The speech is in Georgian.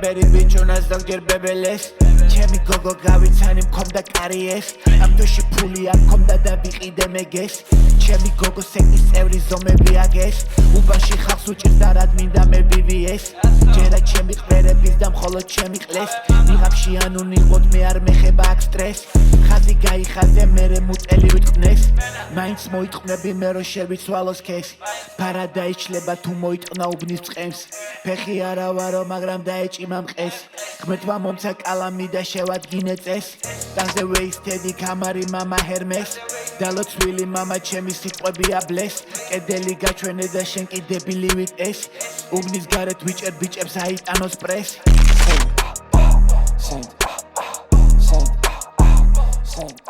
ტრეიპერი ბიჭუნას ზოგჯერ ბებელეს ჩემი გოგო გავიცანი მქონდა კარიეს ამ თვეში ფული არ მქონდა და ვიყიდე მეგეს ჩემი გოგო სექტის წევრი ზომები აგეს უბანში ხალხს უჭირდა რად მინდა მე ვივიეს ჯერა ჩემი ყრერების და მხოლოდ ჩემი ყლეს ნიღაბში ანუ ნიღბოდ მე არ მეხება აქ სტრეს ხაზი გაიხაზე მერე მუტელი ვიტყნეს მაინც მოიტყნები მე რო შევიცვალოს ქესი ფარა დაიჩლება თუ მოიტყნა უბნის წყემს ფეხი არა ვარო მაგრამ დაეჭიმა მყეს ღმერთმა მომცა კალამი და შევადგინე წეს ტანზე ვეისთედი კამარი მამა ჰერმეს დალოცვილი მამა ჩემი სიტყვები აბლეს კედელი გაჩვენე და შენ კი დებილი ვიტეს უბნის გარეთ ვიჭერ ბიჭებს აიტანოს პრეს Send